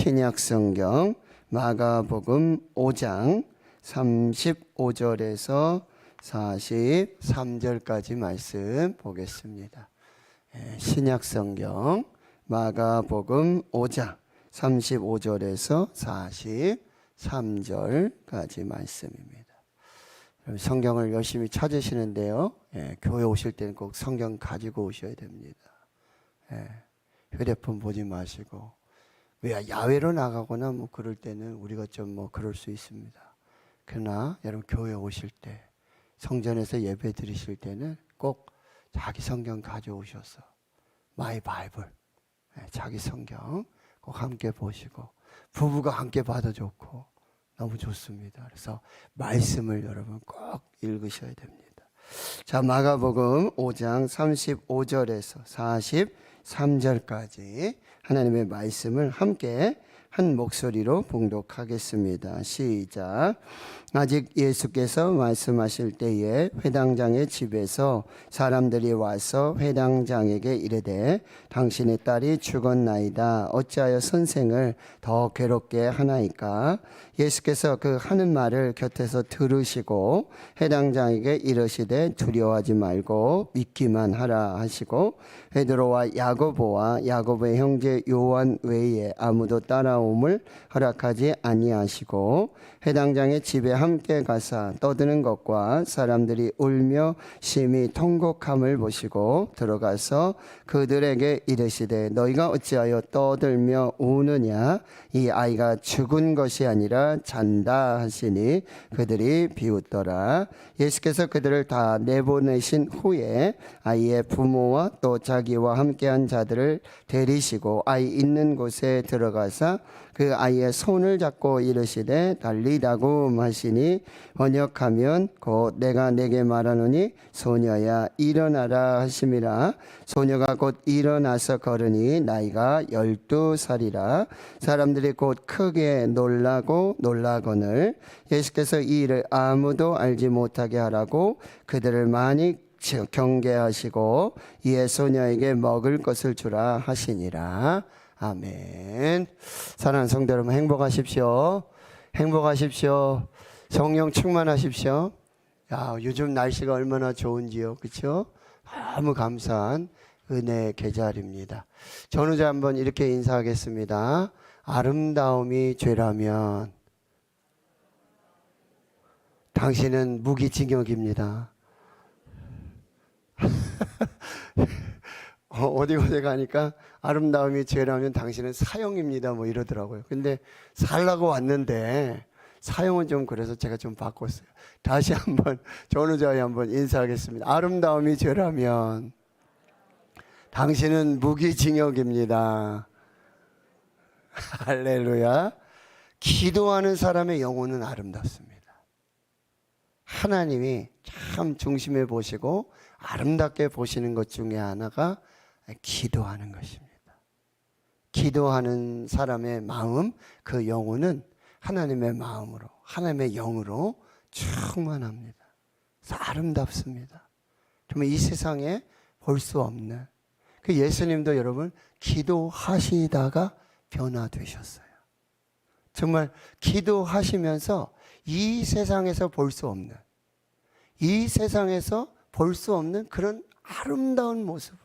신약성경 마가복음 5장 35절에서 43절까지 말씀 보겠습니다. 신약성경 마가복음 5장 35절에서 43절까지 말씀입니다. 성경을 열심히 찾으시는데요, 교회 오실 때는 꼭 성경 가지고 오셔야 됩니다. 휴대폰 보지 마시고, 왜 야외로 나가거나 뭐 그럴 때는 우리가 좀 뭐 그럴 수 있습니다. 그러나 여러분 교회 오실 때, 성전에서 예배 드리실 때는 꼭 자기 성경 가져오셔서 마이 바이블, 자기 성경 꼭 함께 보시고, 부부가 함께 봐도 좋고 너무 좋습니다. 그래서 말씀을 여러분 꼭 읽으셔야 됩니다. 자, 마가복음 5장 35절에서 43절까지 하나님의 말씀을 함께 한 목소리로 봉독하겠습니다. 시작. 아직 예수께서 말씀하실 때에 회당장의 집에서 사람들이 와서 회당장에게 이르되 당신의 딸이 죽었나이다. 어찌하여 선생을 더 괴롭게 하나이까? 예수께서 그 하는 말을 곁에서 들으시고 회당장에게 이르시되 두려워하지 말고 믿기만 하라 하시고 베드로와 야고보와 야고보의 형제 요한 외에 아무도 따라옴을 허락하지 아니하시고 회당장의 집에 함께 가사 떠드는 것과 사람들이 울며 심히 통곡함을 보시고 들어가서 그들에게 이르시되 너희가 어찌하여 떠들며 우느냐? 이 아이가 죽은 것이 아니라 잔다 하시니 그들이 비웃더라. 예수께서 그들을 다 내보내신 후에 아이의 부모와 또 자기와 함께한 자들을 데리시고 아이 있는 곳에 들어가사 그 아이의 손을 잡고 이르시되 달리다굼 하시니 번역하면 곧 내가 내게 말하노니 소녀야 일어나라 하심이라. 소녀가 곧 일어나서 걸으니 나이가 12살이라. 사람들이 곧 크게 놀라거늘 예수께서 이 일을 아무도 알지 못하게 하라고 그들을 많이 경계하시고 이에 소녀에게 먹을 것을 주라 하시니라. 아멘. 사랑하는 성도 여러분, 행복하십시오. 행복하십시오. 성령 충만하십시오. 야, 요즘 날씨가 얼마나 좋은지요, 그렇죠? 너무 감사한 은혜의 계절입니다. 전우자 한번 이렇게 인사하겠습니다. 아름다움이 죄라면 당신은 무기징역입니다. 어디 가니까 아름다움이 죄라면 당신은 사형입니다 뭐 이러더라고요. 근데 살라고 왔는데 사형은 좀 그래서 제가 좀 바꿨어요. 다시 한번 전우자에 한번 인사하겠습니다. 아름다움이 죄라면 당신은 무기징역입니다. 할렐루야. 기도하는 사람의 영혼은 아름답습니다. 하나님이 참 중심에 보시고 아름답게 보시는 것 중에 하나가 기도하는 것입니다. 기도하는 사람의 마음, 그 영혼은 하나님의 마음으로, 하나님의 영으로 충만합니다. 그래서 아름답습니다. 정말 이 세상에 볼 수 없는, 그 예수님도 여러분 기도하시다가 변화되셨어요. 정말 기도하시면서 이 세상에서 볼 수 없는, 이 세상에서 볼 수 없는 그런 아름다운 모습으로,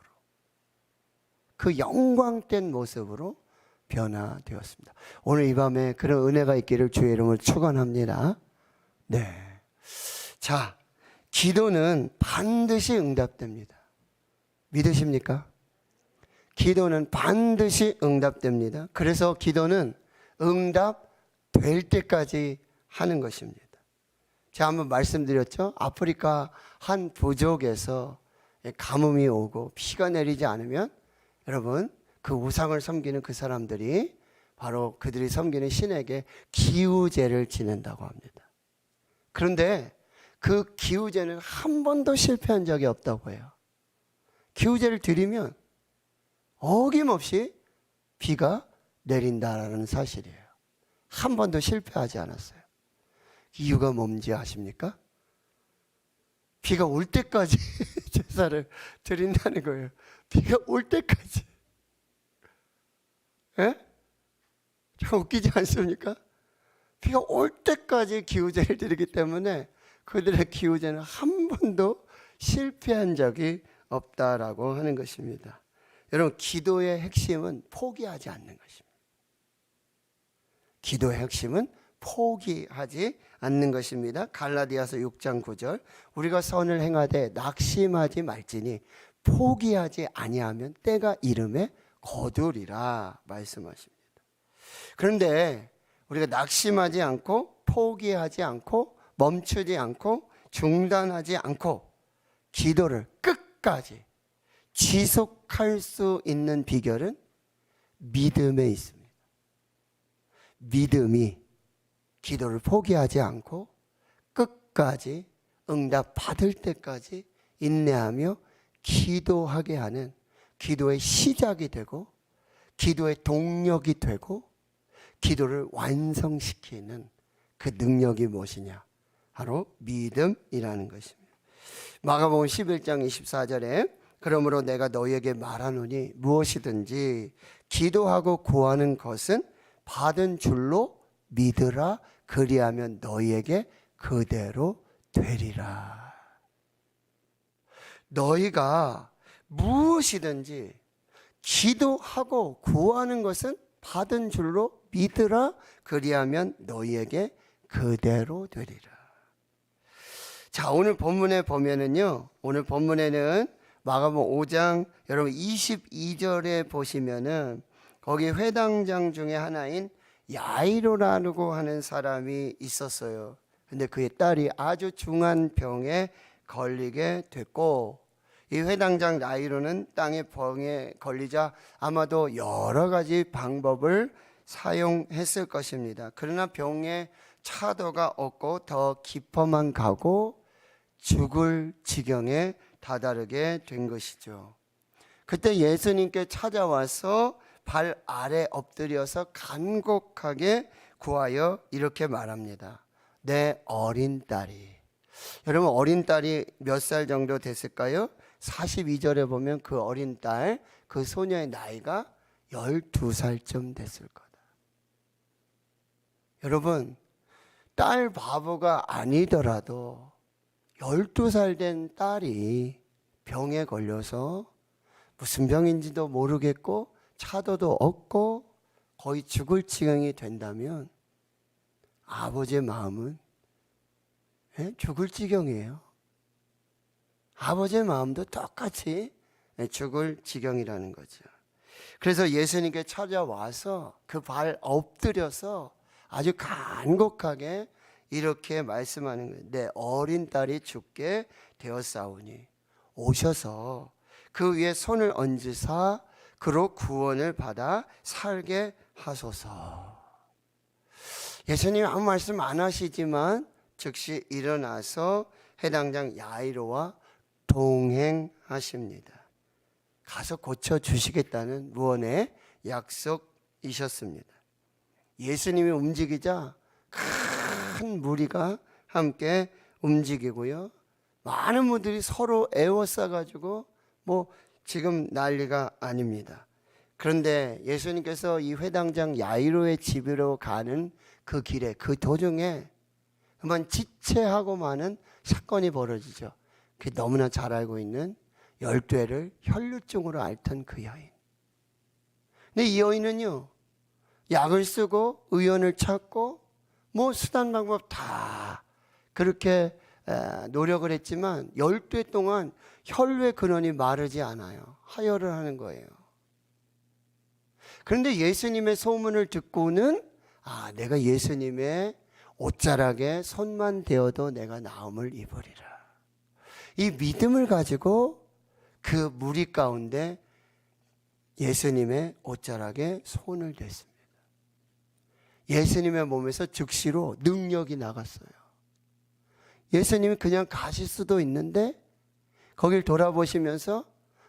그 영광된 모습으로 변화되었습니다. 오늘 이 밤에 그런 은혜가 있기를 주의 이름으로 축원합니다. 네. 자, 기도는 반드시 응답됩니다. 믿으십니까? 기도는 반드시 응답됩니다. 그래서 기도는 응답될 때까지 하는 것입니다. 제가 한번 말씀드렸죠? 아프리카 한 부족에서 가뭄이 오고 비가 내리지 않으면 여러분 그 우상을 섬기는 그 사람들이 바로 그들이 섬기는 신에게 기우제를 지낸다고 합니다. 그런데 그 기우제는 한 번도 실패한 적이 없다고 해요. 기우제를 드리면 어김없이 비가 내린다라는 사실이에요. 한 번도 실패하지 않았어요. 이유가 뭔지 아십니까? 비가 올 때까지 제사를 드린다는 거예요. 비가 올 때까지. 예? 웃기지 않습니까? 비가 올 때까지 기우제를 드리기 때문에 그들의 기우제는 한 번도 실패한 적이 없다라고 하는 것입니다. 여러분, 기도의 핵심은 포기하지 않는 것입니다. 기도의 핵심은 포기하지 않는 것입니다. 갈라디아서 6장 9절, 우리가 선을 행하되 낙심하지 말지니 포기하지 아니하면 때가 이름에 거두리라 말씀하십니다. 그런데 우리가 낙심하지 않고 포기하지 않고 멈추지 않고 중단하지 않고 기도를 끝까지 지속할 수 있는 비결은 믿음에 있습니다. 믿음이 기도를 포기하지 않고 끝까지 응답 받을 때까지 인내하며 기도하게 하는 기도의 시작이 되고 기도의 동력이 되고 기도를 완성시키는 그 능력이 무엇이냐? 바로 믿음이라는 것입니다. 마가복음 11장 24절에 그러므로 내가 너희에게 말하노니 무엇이든지 기도하고 구하는 것은 받은 줄로 믿으라. 그리하면 너희에게 그대로 되리라. 너희가 무엇이든지 기도하고 구하는 것은 받은 줄로 믿으라. 그리하면 너희에게 그대로 되리라. 자, 오늘 본문에 보면은요, 오늘 본문에는 마가복음 5장 여러분 22절에 보시면은 거기 회당장 중에 하나인 야이로라고 하는 사람이 있었어요. 근데 그의 딸이 아주 중한 병에 걸리게 됐고, 이 회당장 야이로는 땅의 병에 걸리자 아마도 여러 가지 방법을 사용했을 것입니다. 그러나 병의 차도가 없고 더 깊어만 가고 죽을 지경에 다다르게 된 것이죠. 그때 예수님께 찾아와서 발 아래 엎드려서 간곡하게 구하여 이렇게 말합니다. 내 어린 딸이. 여러분, 어린 딸이 몇 살 정도 됐을까요? 42절에 보면 그 어린 딸, 그 소녀의 나이가 12살쯤 됐을 거다. 여러분, 딸 바보가 아니더라도 12살 된 딸이 병에 걸려서 무슨 병인지도 모르겠고 차도도 없고 거의 죽을 지경이 된다면 아버지의 마음은 죽을 지경이에요. 아버지의 마음도 똑같이 죽을 지경이라는 거죠. 그래서 예수님께 찾아와서 그 발 엎드려서 아주 간곡하게 이렇게 말씀하는 거예요. 내 어린 딸이 죽게 되었사오니 오셔서 그 위에 손을 얹으사 그로 구원을 받아 살게 하소서. 예수님 아무 말씀 안 하시지만 즉시 일어나서 해당장 야이로와 동행하십니다. 가서 고쳐주시겠다는 무언의 약속이셨습니다. 예수님이 움직이자 큰 무리가 함께 움직이고요. 많은 분들이 서로 애워싸가지고 지금 난리가 아닙니다. 그런데 예수님께서 이 회당장 야이로의 집으로 가는 그 길에 그 도중에 그만 지체하고 마는 사건이 벌어지죠. 그 너무나 잘 알고 있는 12회를 혈류증으로 앓던 그 여인. 근데 이 여인은요, 약을 쓰고 의원을 찾고 수단 방법 다 그렇게 노력을 했지만 12회 동안 혈류의 근원이 마르지 않아요. 하혈을 하는 거예요. 그런데 예수님의 소문을 듣고는 내가 예수님의 옷자락에 손만 대어도 내가 나음을 입으리라. 이 믿음을 가지고 그 무리 가운데 예수님의 옷자락에 손을 댔습니다. 예수님의 몸에서 즉시로 능력이 나갔어요. 예수님이 그냥 가실 수도 있는데 거길 돌아보시면서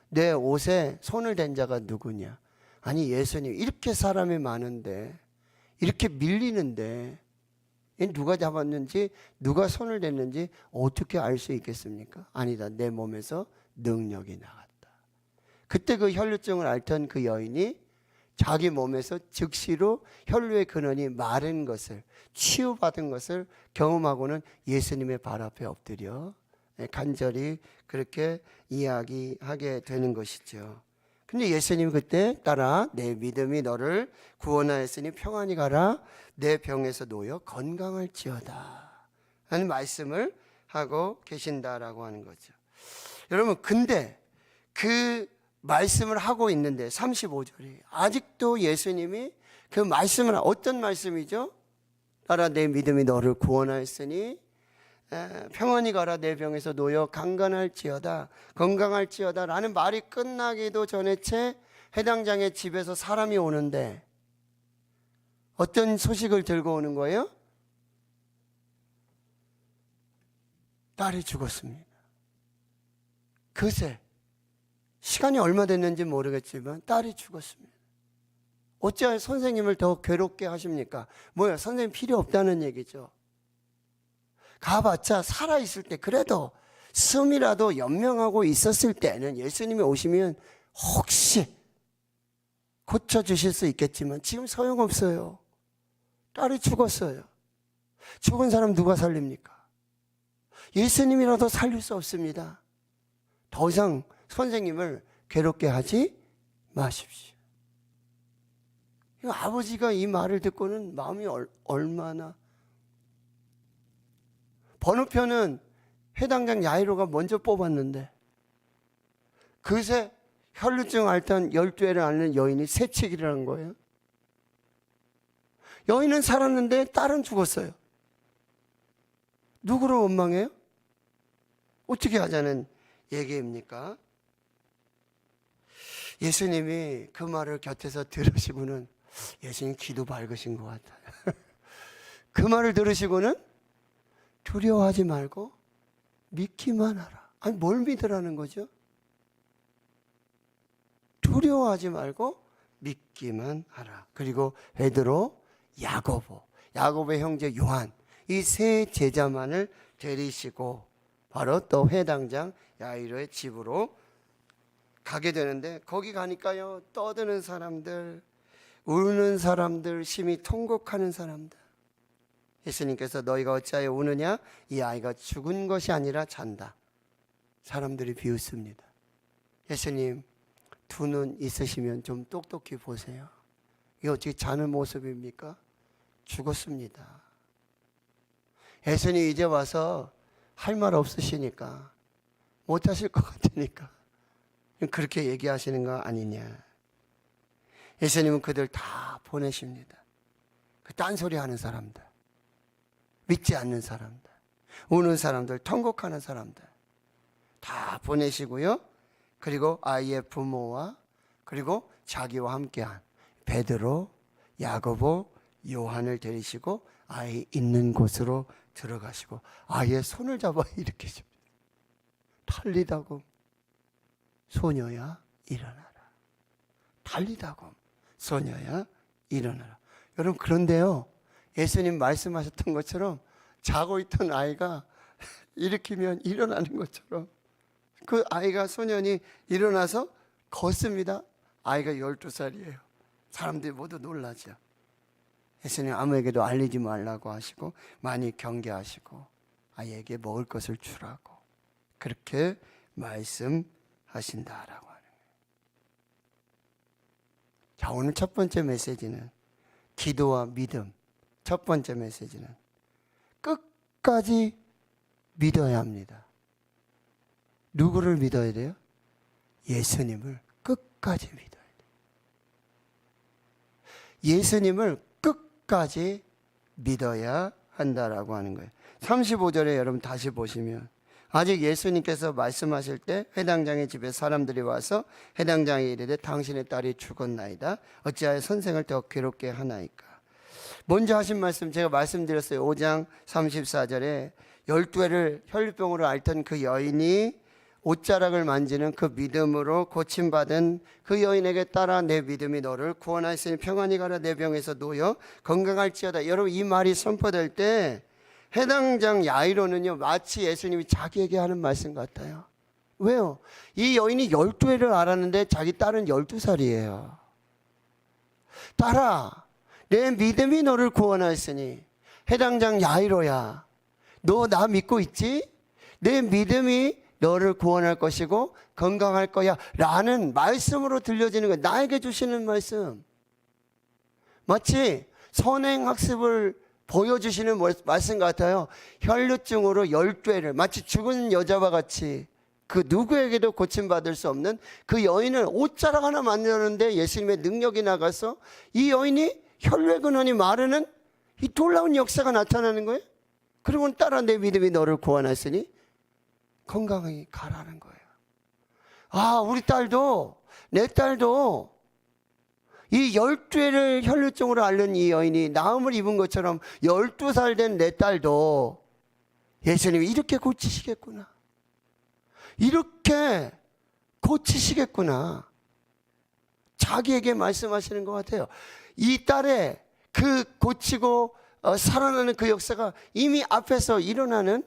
내 옷에 손을 댄 자가 누구냐? 아니, 예수님 이렇게 사람이 많은데 이렇게 밀리는데 누가 잡았는지 누가 손을 댔는지 어떻게 알 수 있겠습니까? 아니다, 내 몸에서 능력이 나갔다. 그때 그 혈류증을 앓던 그 여인이 자기 몸에서 즉시로 혈루의 근원이 마른 것을, 치유받은 것을 경험하고는 예수님의 발 앞에 엎드려 간절히 그렇게 이야기하게 되는 것이죠. 근데 예수님 그때 따라 내 믿음이 너를 구원하였으니 평안히 가라, 내 병에서 놓여 건강할지어다 하는 말씀을 하고 계신다라고 하는 거죠. 여러분, 근데 그 말씀을 하고 있는데 35절이 아직도 예수님이 그 말씀을, 어떤 말씀이죠? 따라 내 믿음이 너를 구원하였으니 평안히 가라, 내 병에서 놓여 건강할지어다 라는 말이 끝나기도 전에 채 해당장의 집에서 사람이 오는데 어떤 소식을 들고 오는 거예요? 딸이 죽었습니다. 그새 시간이 얼마 됐는지 모르겠지만 딸이 죽었습니다. 어찌하여 선생님을 더 괴롭게 하십니까? 뭐야, 선생님 필요 없다는 얘기죠. 가봤자 살아있을 때, 그래도 숨이라도 연명하고 있었을 때는 예수님이 오시면 혹시 고쳐주실 수 있겠지만 지금 소용없어요. 딸이 죽었어요. 죽은 사람 누가 살립니까? 예수님이라도 살릴 수 없습니다. 더 이상 선생님을 괴롭게 하지 마십시오. 아버지가 이 말을 듣고는 마음이 얼마나, 번호표는 해당장 야이로가 먼저 뽑았는데 그새 혈루증 앓던 12회를 앓는 여인이 새치기를 한 거예요. 여인은 살았는데 딸은 죽었어요. 누구를 원망해요? 어떻게 하자는 얘기입니까? 예수님이 그 말을 곁에서 들으시고는, 예수님 기도 밝으신 것 같아요. 그 말을 들으시고는 두려워하지 말고 믿기만 하라. 아니, 뭘 믿으라는 거죠? 두려워하지 말고 믿기만 하라. 그리고 베드로, 야고보의 형제 요한, 이 세 제자만을 데리시고 바로 또 회당장 야이로의 집으로 가게 되는데, 거기 가니까요, 떠드는 사람들, 우는 사람들, 심히 통곡하는 사람들. 예수님께서 너희가 어찌하여 우느냐? 이 아이가 죽은 것이 아니라 잔다. 사람들이 비웃습니다. 예수님, 두 눈 있으시면 좀 똑똑히 보세요. 이게 어떻게 자는 모습입니까? 죽었습니다. 예수님 이제 와서 할 말 없으시니까, 못하실 것 같으니까 그렇게 얘기하시는 거 아니냐. 예수님은 그들 다 보내십니다. 그 딴소리 하는 사람들, 믿지 않는 사람들, 우는 사람들, 통곡하는 사람들 다 보내시고요. 그리고 아이의 부모와 그리고 자기와 함께한 베드로, 야고보, 요한을 데리시고 아이 있는 곳으로 들어가시고 아이의 손을 잡아 일으키십니다. 달리다고 소녀야 일어나라. 달리다고 소녀야 일어나라. 여러분, 그런데요, 예수님 말씀하셨던 것처럼 자고 있던 아이가 일으키면 일어나는 것처럼 그 아이가, 소년이 일어나서 걷습니다. 아이가 12살이에요. 사람들이 모두 놀라죠. 예수님 아무에게도 알리지 말라고 하시고 많이 경계하시고 아이에게 먹을 것을 주라고 그렇게 말씀하신다라고 하는 거예요. 자, 오늘 첫 번째 메시지는 기도와 믿음. 첫 번째 메시지는 끝까지 믿어야 합니다. 누구를 믿어야 돼요? 예수님을 끝까지 믿어야 돼요. 예수님을 끝까지 믿어야 한다라고 하는 거예요. 35절에 여러분 다시 보시면, 아직 예수님께서 말씀하실 때 회당장의 집에 사람들이 와서 회당장이 이르되 당신의 딸이 죽었나이다. 어찌하여 선생을 더 괴롭게 하나이까. 먼저 하신 말씀 제가 말씀드렸어요. 5장 34절에 12회를 혈루병으로 앓던 그 여인이 옷자락을 만지는 그 믿음으로 고침받은 그 여인에게 따라 내 믿음이 너를 구원하였으니 평안히 가라, 내 병에서 놓여 건강할지어다. 여러분, 이 말이 선포될 때 해당장 야이로는요, 마치 예수님이 자기에게 하는 말씀 같아요. 왜요? 이 여인이 12회를 앓았는데 자기 딸은 12살이에요. 딸아, 내 믿음이 너를 구원하였으니 해당장 야이로야, 너 나 믿고 있지? 내 믿음이 너를 구원할 것이고 건강할 거야 라는 말씀으로 들려지는 거예요. 나에게 주시는 말씀. 마치 선행학습을 보여주시는 말씀 같아요. 혈루증으로 12회를 마치 죽은 여자와 같이 그 누구에게도 고침받을 수 없는 그 여인을 옷자락 하나 만들었는데 예수님의 능력이 나가서 이 여인이 혈류의 근원이 마르는 이 놀라운 역사가 나타나는 거예요. 그리고 따라 내 믿음이 너를 구원했으니 건강하게 가라는 거예요. 아, 우리 딸도, 내 딸도 이 12회를 혈류증으로 앓는 이 여인이 나음을 입은 것처럼 12살 된 내 딸도 예수님이 이렇게 고치시겠구나, 이렇게 고치시겠구나, 자기에게 말씀하시는 것 같아요. 이 딸의 그 고치고 살아나는 그 역사가 이미 앞에서 일어나는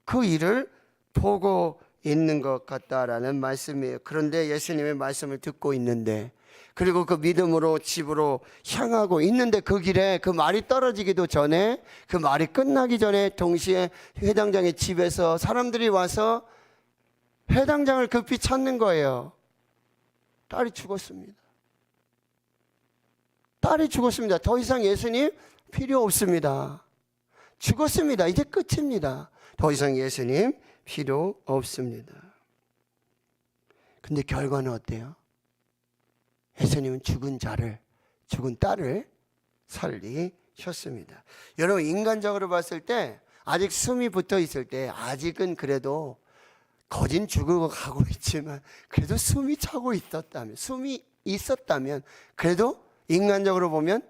그 일을 보고 있는 것 같다라는 말씀이에요. 그런데 예수님의 말씀을 듣고 있는데, 그리고 그 믿음으로 집으로 향하고 있는데 그 길에 그 말이 떨어지기도 전에, 그 말이 끝나기 전에 동시에 회당장의 집에서 사람들이 와서 회당장을 급히 찾는 거예요. 딸이 죽었습니다. 딸이 죽었습니다. 더 이상 예수님 필요 없습니다. 죽었습니다. 이제 끝입니다. 더 이상 예수님 필요 없습니다. 근데 결과는 어때요? 예수님은 죽은 딸을 살리셨습니다. 여러분, 인간적으로 봤을 때 아직 숨이 붙어 있을 때, 아직은 그래도 거진 죽어 가고 있지만 그래도 숨이 있었다면 그래도 인간적으로 보면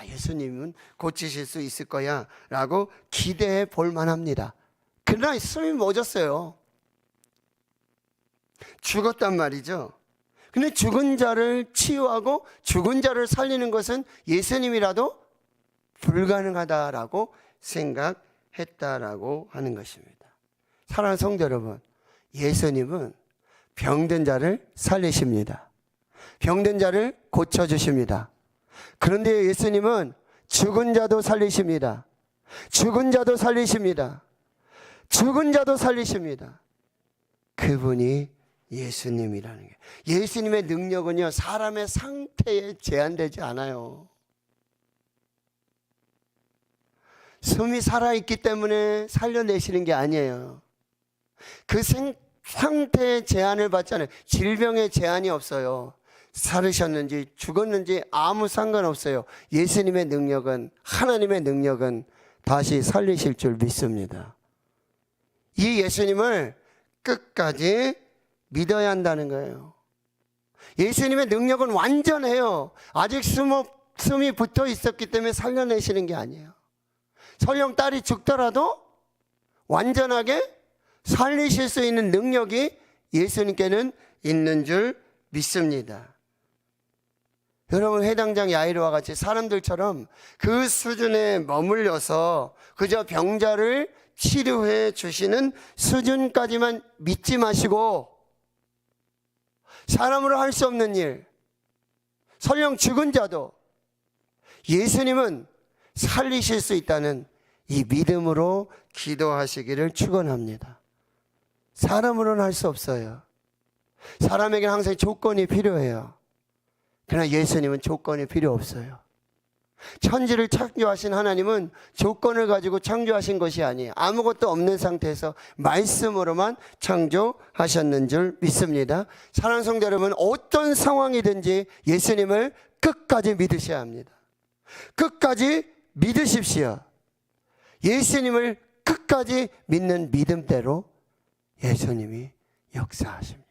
예수님은 고치실 수 있을 거야 라고 기대해 볼 만합니다. 그러나 숨이 멎었어요. 죽었단 말이죠. 근데 죽은 자를 치유하고 죽은 자를 살리는 것은 예수님이라도 불가능하다라고 생각했다라고 하는 것입니다. 사랑하는 성도 여러분, 예수님은 병든 자를 살리십니다. 병든 자를 고쳐주십니다. 그런데 예수님은 죽은 자도 살리십니다. 죽은 자도 살리십니다. 죽은 자도 살리십니다. 그분이 예수님이라는 게, 예수님의 능력은요 사람의 상태에 제한되지 않아요. 숨이 살아있기 때문에 살려내시는 게 아니에요. 그 상태의 제한을 받지 않아요. 질병의 제한이 없어요. 살으셨는지 죽었는지 아무 상관없어요. 예수님의 능력은, 하나님의 능력은 다시 살리실 줄 믿습니다. 이 예수님을 끝까지 믿어야 한다는 거예요. 예수님의 능력은 완전해요. 아직 숨이 붙어 있었기 때문에 살려내시는 게 아니에요. 설령 딸이 죽더라도 완전하게 살리실 수 있는 능력이 예수님께는 있는 줄 믿습니다. 여러분, 회당장 야이로와 같이 사람들처럼 그 수준에 머물려서 그저 병자를 치료해 주시는 수준까지만 믿지 마시고, 사람으로 할 수 없는 일, 설령 죽은 자도 예수님은 살리실 수 있다는 이 믿음으로 기도하시기를 축원합니다. 사람으로는 할 수 없어요. 사람에게는 항상 조건이 필요해요. 그러나 예수님은 조건이 필요 없어요. 천지를 창조하신 하나님은 조건을 가지고 창조하신 것이 아니에요. 아무것도 없는 상태에서 말씀으로만 창조하셨는 줄 믿습니다. 사랑하는 성도 여러분, 어떤 상황이든지 예수님을 끝까지 믿으셔야 합니다. 끝까지 믿으십시오. 예수님을 끝까지 믿는 믿음대로 예수님이 역사하십니다.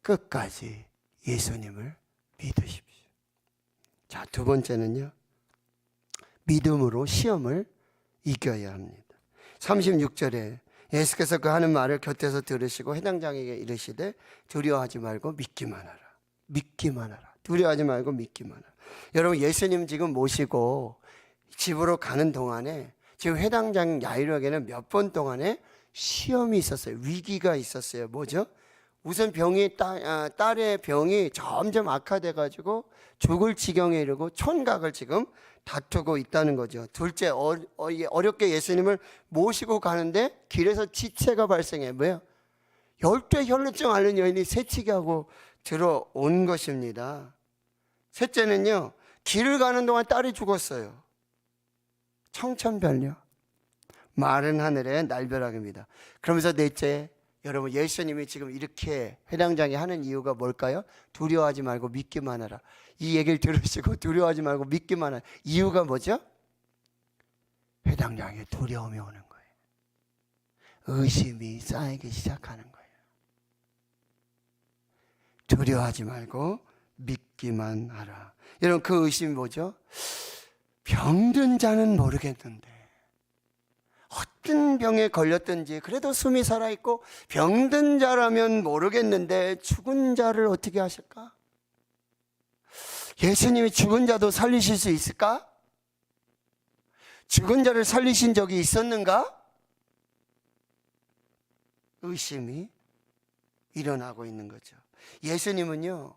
끝까지 예수님을 믿으십시오. 자, 두 번째는요, 믿음으로 시험을 이겨야 합니다. 36절에 예수께서 그 하는 말을 곁에서 들으시고 회당장에게 이르시되 두려워하지 말고 믿기만 하라. 믿기만 하라. 두려워하지 말고 믿기만 하라. 여러분, 예수님 지금 모시고 집으로 가는 동안에 지금 회당장 야이로에게는 몇 번 동안에 시험이 있었어요. 위기가 있었어요. 뭐죠? 우선 딸의 병이 점점 악화돼가지고 죽을 지경에 이르고 촌각을 지금 다투고 있다는 거죠. 둘째, 어렵게 예수님을 모시고 가는데 길에서 지체가 발생해. 뭐예요? 열대 혈루증 앓는 여인이 새치기 하고 들어온 것입니다. 셋째는요, 길을 가는 동안 딸이 죽었어요. 청천벽력, 마른 하늘의 날벼락입니다. 그러면서 넷째, 여러분, 예수님이 지금 이렇게 회당장에 하는 이유가 뭘까요? 두려워하지 말고 믿기만 하라. 이 얘기를 들으시고 두려워하지 말고 믿기만 하라. 이유가 뭐죠? 회당장에 두려움이 오는 거예요. 의심이 쌓이기 시작하는 거예요. 두려워하지 말고 믿기만 하라. 여러분, 그 의심이 뭐죠? 병든 자는 모르겠는데 어떤 병에 걸렸든지 그래도 숨이 살아있고 병든 자라면 모르겠는데 죽은 자를 어떻게 하실까? 예수님이 죽은 자도 살리실 수 있을까? 죽은 자를 살리신 적이 있었는가? 의심이 일어나고 있는 거죠. 예수님은요,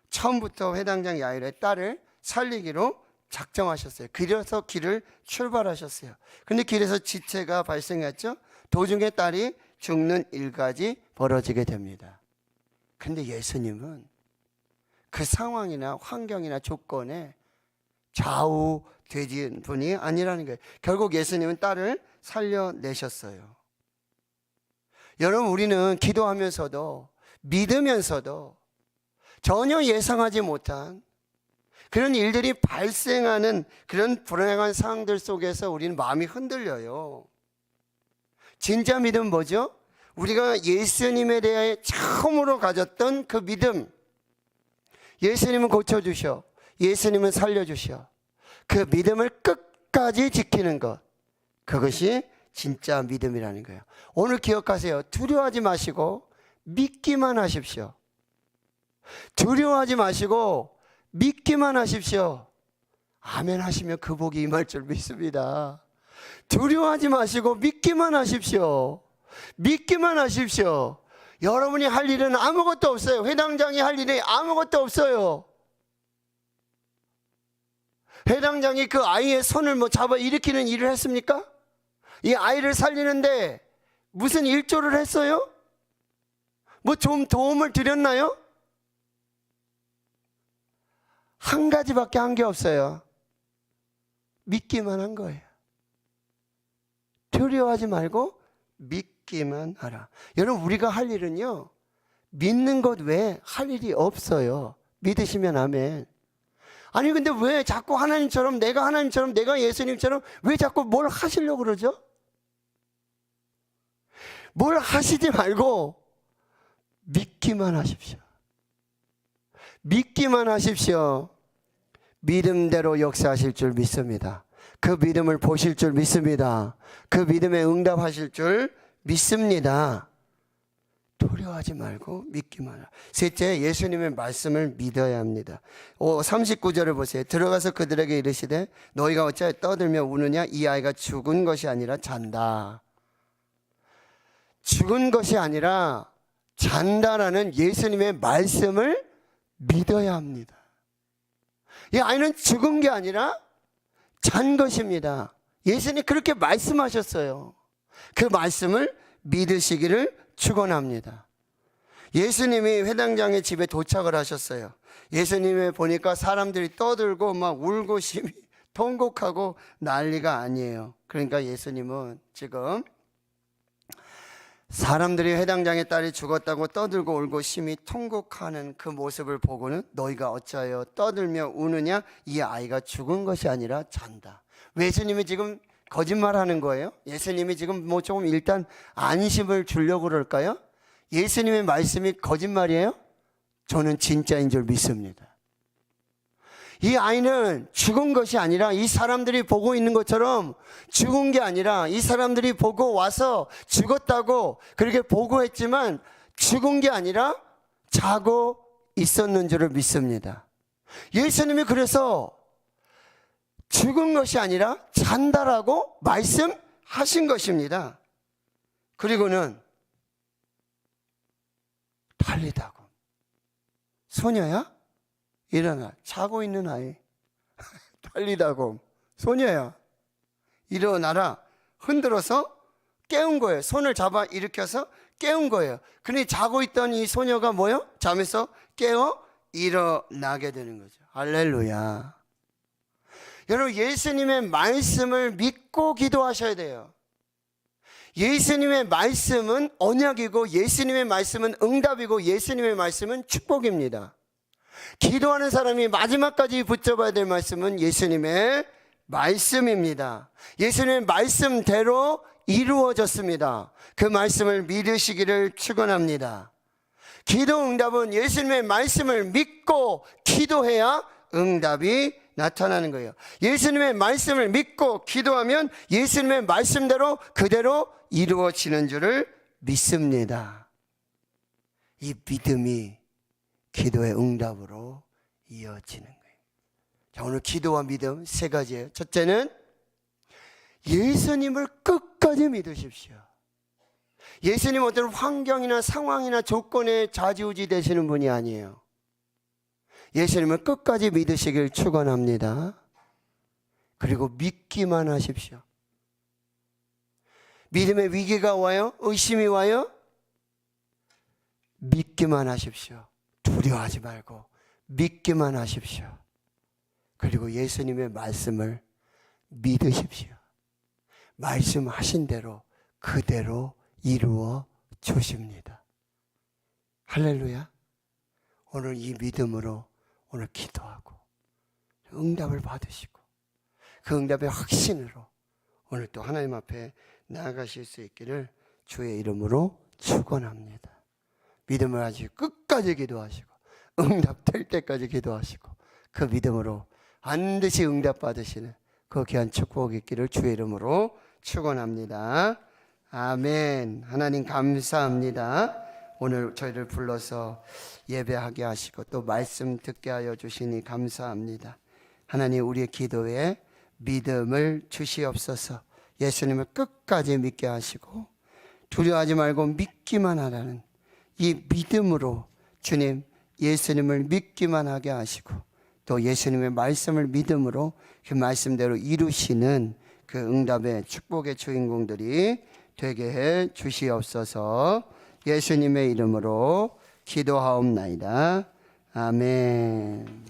처음부터 회당장 야일의 딸을 살리기로 작정하셨어요. 그래서 길을 출발하셨어요. 근데 길에서 지체가 발생했죠. 도중에 딸이 죽는 일까지 벌어지게 됩니다. 근데 예수님은 그 상황이나 환경이나 조건에 좌우되는 분이 아니라는 거예요. 결국 예수님은 딸을 살려내셨어요. 여러분, 우리는 기도하면서도 믿으면서도 전혀 예상하지 못한 그런 일들이 발생하는 그런 불행한 상황들 속에서 우리는 마음이 흔들려요. 진짜 믿음은 뭐죠? 우리가 예수님에 대해 처음으로 가졌던 그 믿음. 예수님은 고쳐주셔. 예수님은 살려주셔. 그 믿음을 끝까지 지키는 것. 그것이 진짜 믿음이라는 거예요. 오늘 기억하세요. 두려워하지 마시고 믿기만 하십시오. 두려워하지 마시고 믿기만 하십시오. 아멘 하시면 그 복이 임할 줄 믿습니다. 두려워하지 마시고 믿기만 하십시오. 믿기만 하십시오. 여러분이 할 일은 아무것도 없어요. 회당장이 할 일이 아무것도 없어요. 회당장이 그 아이의 손을 잡아 일으키는 일을 했습니까? 이 아이를 살리는데 무슨 일조를 했어요? 좀 도움을 드렸나요? 한 가지밖에 한 게 없어요. 믿기만 한 거예요. 두려워하지 말고 믿기만 하라. 여러분, 우리가 할 일은요, 믿는 것 외에 할 일이 없어요. 믿으시면 아멘. 아니 근데 왜 자꾸 하나님처럼, 내가 예수님처럼 왜 자꾸 뭘 하시려고 그러죠? 뭘 하시지 말고 믿기만 하십시오. 믿기만 하십시오. 믿음대로 역사하실 줄 믿습니다. 그 믿음을 보실 줄 믿습니다. 그 믿음에 응답하실 줄 믿습니다. 두려워하지 말고 믿기만 하라. 셋째, 예수님의 말씀을 믿어야 합니다. 39절을 보세요. 들어가서 그들에게 이르시되 너희가 어찌하여 떠들며 우느냐? 이 아이가 죽은 것이 아니라 잔다. 죽은 것이 아니라 잔다라는 예수님의 말씀을 믿어야 합니다. 이 아이는 죽은 게 아니라 잔 것입니다. 예수님이 그렇게 말씀하셨어요. 그 말씀을 믿으시기를 축원합니다. 예수님이 회당장의 집에 도착을 하셨어요. 예수님을 보니까 사람들이 떠들고 막 울고 심히 통곡하고 난리가 아니에요. 그러니까 예수님은 지금 사람들이 회당장의 딸이 죽었다고 떠들고 울고 심히 통곡하는 그 모습을 보고는 너희가 어찌하여 떠들며 우느냐? 이 아이가 죽은 것이 아니라 잔다. 예수님이 지금 거짓말하는 거예요? 예수님이 지금 조금 일단 안심을 주려고 그럴까요? 예수님의 말씀이 거짓말이에요? 저는 진짜인 줄 믿습니다. 이 아이는 죽은 것이 아니라 이 사람들이 보고 있는 것처럼 죽은 게 아니라 이 사람들이 보고 와서 죽었다고 그렇게 보고했지만 죽은 게 아니라 자고 있었는 줄을 믿습니다. 예수님이 그래서 죽은 것이 아니라 잔다라고 말씀하신 것입니다. 그리고는 달리다고. 소녀야? 일어나. 자고 있는 아이. 달리다고. 소녀야, 일어나라. 흔들어서 깨운 거예요. 손을 잡아 일으켜서 깨운 거예요. 그러니 자고 있던 이 소녀가 뭐요? 잠에서 깨어 일어나게 되는 거죠. 할렐루야. 여러분, 예수님의 말씀을 믿고 기도하셔야 돼요. 예수님의 말씀은 언약이고, 예수님의 말씀은 응답이고, 예수님의 말씀은 축복입니다. 기도하는 사람이 마지막까지 붙잡아야 될 말씀은 예수님의 말씀입니다. 예수님의 말씀대로 이루어졌습니다. 그 말씀을 믿으시기를 축원합니다. 기도 응답은 예수님의 말씀을 믿고 기도해야 응답이 나타나는 거예요. 예수님의 말씀을 믿고 기도하면 예수님의 말씀대로 그대로 이루어지는 줄을 믿습니다. 이 믿음이 기도의 응답으로 이어지는 거예요. 자, 오늘 기도와 믿음 세 가지예요. 첫째는 예수님을 끝까지 믿으십시오. 예수님 어떤 환경이나 상황이나 조건에 좌지우지 되시는 분이 아니에요. 예수님을 끝까지 믿으시길 축원합니다. 그리고 믿기만 하십시오. 믿음의 위기가 와요? 의심이 와요? 믿기만 하십시오. 두려워하지 말고 믿기만 하십시오. 그리고 예수님의 말씀을 믿으십시오. 말씀하신 대로 그대로 이루어 주십니다. 할렐루야. 오늘 이 믿음으로 오늘 기도하고 응답을 받으시고 그 응답의 확신으로 오늘 또 하나님 앞에 나아가실 수 있기를 주의 이름으로 축원합니다. 믿음을 아주 끝까지 기도하시고 응답될 때까지 기도하시고 그 믿음으로 반드시 응답 받으시는 그 귀한 축복이 있기를 주의 이름으로 축원합니다. 아멘. 하나님 감사합니다. 오늘 저희를 불러서 예배하게 하시고 또 말씀 듣게 하여 주시니 감사합니다. 하나님, 우리의 기도에 믿음을 주시옵소서. 예수님을 끝까지 믿게 하시고 두려워하지 말고 믿기만 하라는 이 믿음으로 주님 예수님을 믿기만 하게 하시고 또 예수님의 말씀을 믿음으로 그 말씀대로 이루시는 그 응답의 축복의 주인공들이 되게 해 주시옵소서. 예수님의 이름으로 기도하옵나이다. 아멘.